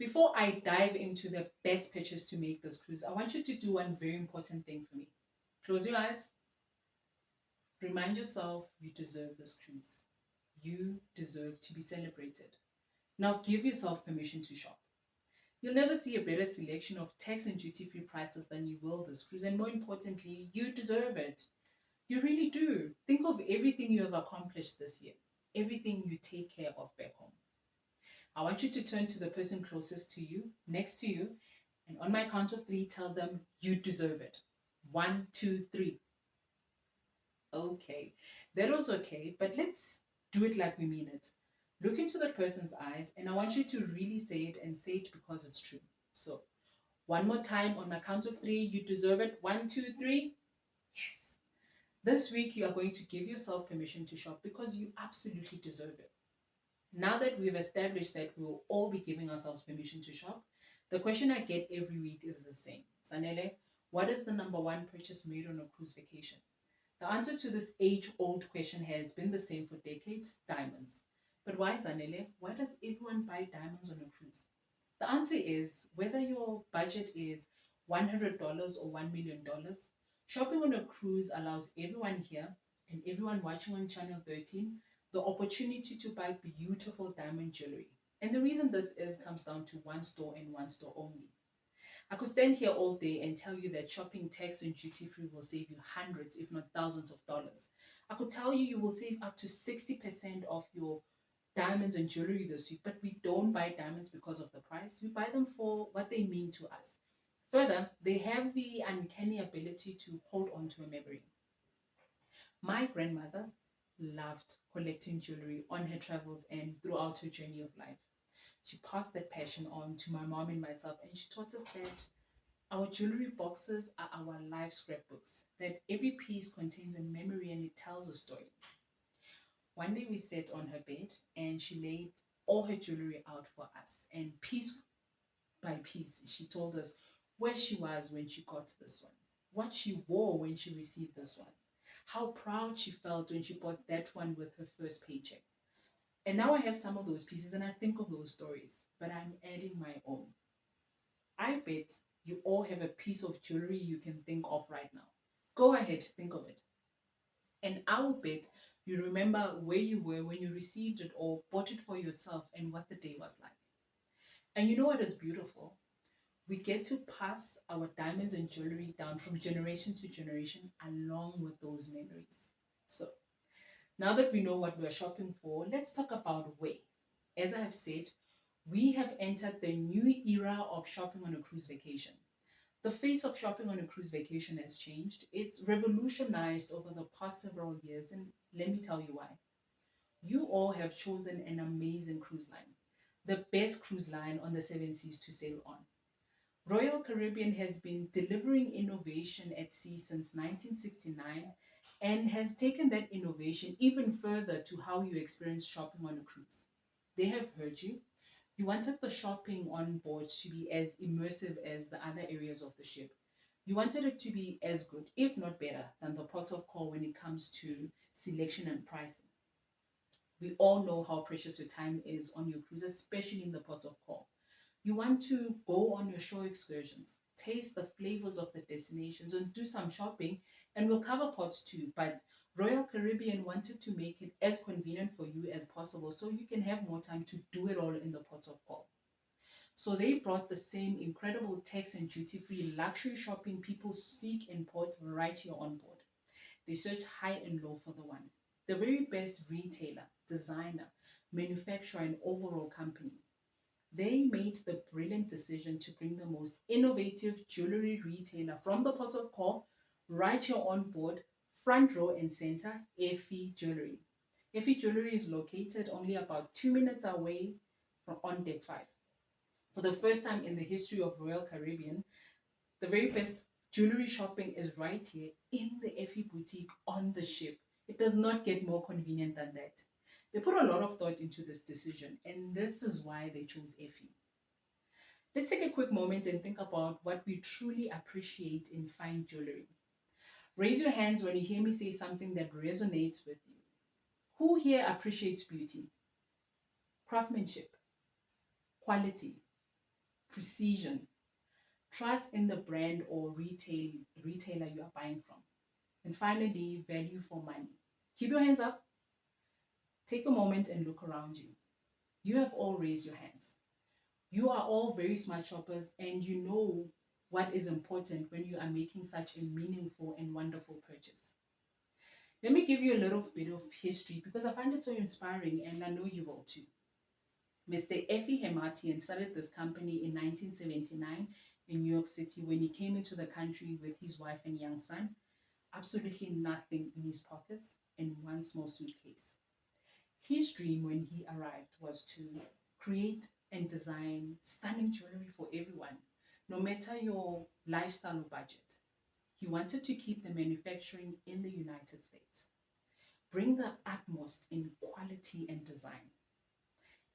Before I dive into the best pitches to make this cruise, I want you to do one very important thing for me. Close your eyes. Remind yourself you deserve this cruise. You deserve to be celebrated. Now give yourself permission to shop. You'll never see a better selection of tax and duty free prices than you will this cruise. And more importantly, you deserve it. You really do. Think of everything you have accomplished this year, everything you take care of back home. I want you to turn to the person closest to you, next to you, and on my count of three, tell them you deserve it. One, two, three. Okay, that was okay, but let's do it like we mean it. Look into that person's eyes, and I want you to really say it because it's true. So, one more time on my count of three, you deserve it. One, two, three. Yes. This week, you are going to give yourself permission to shop because you absolutely deserve it. Now that we've established that we'll all be giving ourselves permission to shop, the question I get every week is the same. Zanele, what is the number one purchase made on a cruise vacation? The answer to this age-old question has been the same for decades, diamonds. But why, Zanele? Why does everyone buy diamonds on a cruise? The answer is whether your budget is $100 or $1 million, shopping on a cruise allows everyone here and everyone watching on Channel 13 the opportunity to buy beautiful diamond jewelry. And the reason this is comes down to one store and one store only. I could stand here all day and tell you that shopping tax and duty free will save you hundreds, if not thousands of dollars. I could tell you you will save up to 60% of your diamonds and jewelry this week, but we don't buy diamonds because of the price. We buy them for what they mean to us. Further, they have the uncanny ability to hold on to a memory. My grandmother loved collecting jewelry on her travels and throughout her journey of life. She passed that passion on to my mom and myself, and she taught us that our jewelry boxes are our life scrapbooks, that every piece contains a memory and it tells a story. One day we sat on her bed and she laid all her jewelry out for us, and piece by piece, she told us where she was when she got this one, what she wore when she received this one, how proud she felt when she bought that one with her first paycheck. And now I have some of those pieces and I think of those stories, but I'm adding my own. I bet you all have a piece of jewelry you can think of right now. Go ahead, think of it. And I will bet you remember where you were when you received it or bought it for yourself and what the day was like. And you know what is beautiful? We get to pass our diamonds and jewelry down from generation to generation along with those memories. So, now that we know what we're shopping for, let's talk about where. As I have said, we have entered the new era of shopping on a cruise vacation. The face of shopping on a cruise vacation has changed. It's revolutionized over the past several years, and let me tell you why. You all have chosen an amazing cruise line, the best cruise line on the seven seas to sail on. Royal Caribbean has been delivering innovation at sea since 1969 and has taken that innovation even further to how you experience shopping on a cruise. They have heard you. You wanted the shopping on board to be as immersive as the other areas of the ship. You wanted it to be as good, if not better, than the port of call when it comes to selection and pricing. We all know how precious your time is on your cruise, especially in the port of call. You want to go on your shore excursions, taste the flavors of the destinations, and do some shopping, and we'll cover ports too. But Royal Caribbean wanted to make it as convenient for you as possible so you can have more time to do it all in the port of call. So they brought the same incredible tax and duty free luxury shopping people seek in port right here on board. They search high and low for the one, the very best retailer, designer, manufacturer, and overall company. They made the brilliant decision to bring the most innovative jewelry retailer from the port of call right here on board, front row and center, Effie Jewelry. Effie Jewelry is located only about 2 minutes away from on deck 5. For the first time in the history of Royal Caribbean, the very best jewelry shopping is right here in the Effie boutique on the ship. It does not get more convenient than that. They put a lot of thought into this decision, and this is why they chose Effie. Let's take a quick moment and think about what we truly appreciate in fine jewelry. Raise your hands when you hear me say something that resonates with you. Who here appreciates beauty, craftsmanship, quality? precision, trust in the brand or retailer you are buying from. And finally, value for money. Keep your hands up. Take a moment and look around you. You have all raised your hands. You are all very smart shoppers and you know what is important when you are making such a meaningful and wonderful purchase. Let me give you a little bit of history because I find it so inspiring and I know you will too. Mr. Effie Hematian started this company in 1979 in New York City when he came into the country with his wife and young son, absolutely nothing in his pockets and one small suitcase. His dream when he arrived was to create and design stunning jewelry for everyone, no matter your lifestyle or budget. He wanted to keep the manufacturing in the United States, bring the utmost in quality and design,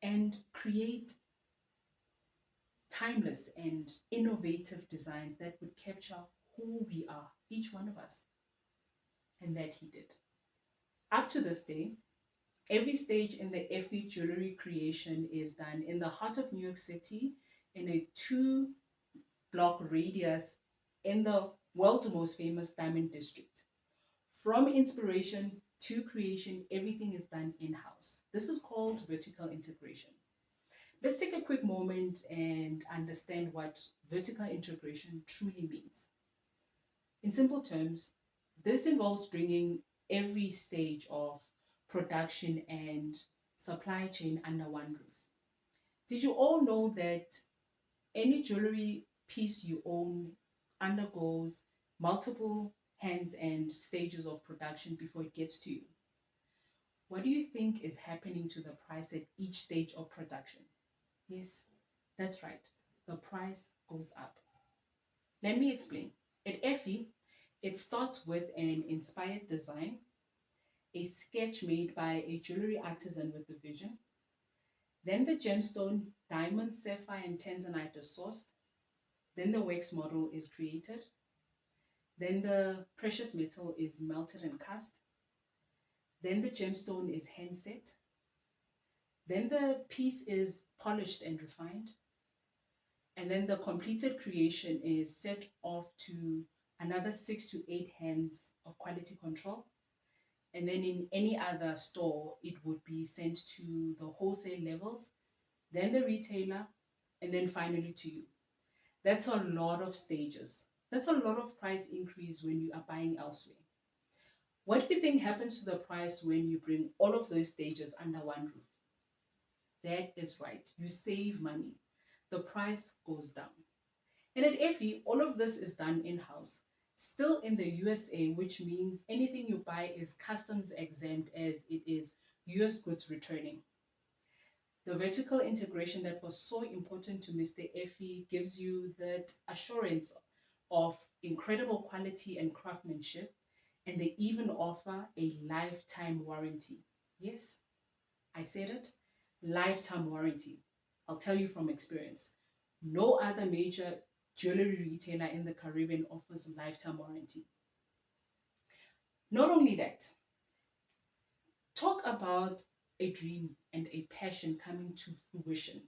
and create timeless and innovative designs that would capture who we are, each one of us. And that he did. Up to this day, every stage in the Effie jewelry creation is done in the heart of New York City in a 2-block radius in the world's most famous diamond district. From inspiration to creation, everything is done in-house. This is called vertical integration. Let's take a quick moment and understand what vertical integration truly means. In simple terms, this involves bringing every stage of production and supply chain under one roof. Did you all know that any jewelry piece you own undergoes multiple hands and stages of production before it gets to you? What do you think is happening to the price at each stage of production? Yes, that's right. The price goes up. Let me explain. At Effie, it starts with an inspired design, a sketch made by a jewelry artisan with a vision. Then the gemstone, diamond, sapphire, and tanzanite are sourced. Then the wax model is created. Then the precious metal is melted and cast. Then the gemstone is hand set. Then the piece is polished and refined. And then the completed creation is set off to another 6 to 8 hands of quality control. And then in any other store, it would be sent to the wholesale levels, then the retailer, and then finally to you. That's a lot of stages. That's a lot of price increase when you are buying elsewhere. What do you think happens to the price when you bring all of those stages under one roof? That is right. You save money. The price goes down. And at Effie, all of this is done in-house, still in the USA, which means anything you buy is customs exempt as it is US goods returning. The vertical integration that was so important to Mr. Effie gives you that assurance of incredible quality and craftsmanship, and they even offer a lifetime warranty. Yes, I said it, lifetime warranty. I'll tell you from experience. No other major jewelry retailer in the Caribbean offers lifetime warranty. Not only that, talk about a dream and a passion coming to fruition.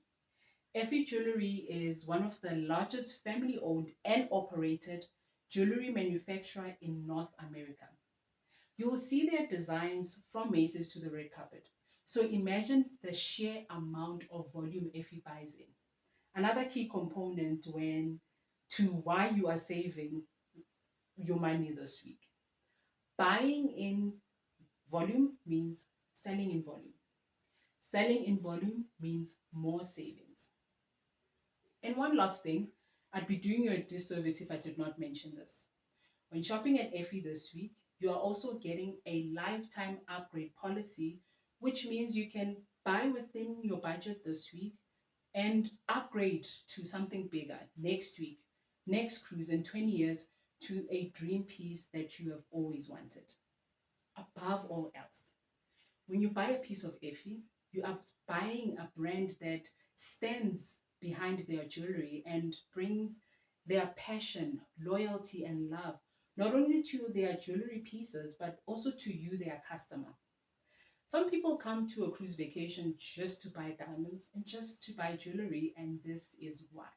Effie Jewelry is one of the largest family-owned and operated jewelry manufacturer in North America. You will see their designs from Macy's to the red carpet. So imagine the sheer amount of volume Effie buys in. Another key component to why you are saving your money this week. Buying in volume means selling in volume. Selling in volume means more savings. And one last thing, I'd be doing you a disservice if I did not mention this. When shopping at Effie this week, you are also getting a lifetime upgrade policy, which means you can buy within your budget this week and upgrade to something bigger next week, next cruise in 20 years to a dream piece that you have always wanted. Above all else, when you buy a piece of Effie, you are buying a brand that stands behind their jewelry and brings their passion, loyalty, and love not only to their jewelry pieces, but also to you, their customer. Some people come to a cruise vacation just to buy diamonds and just to buy jewelry, and this is why.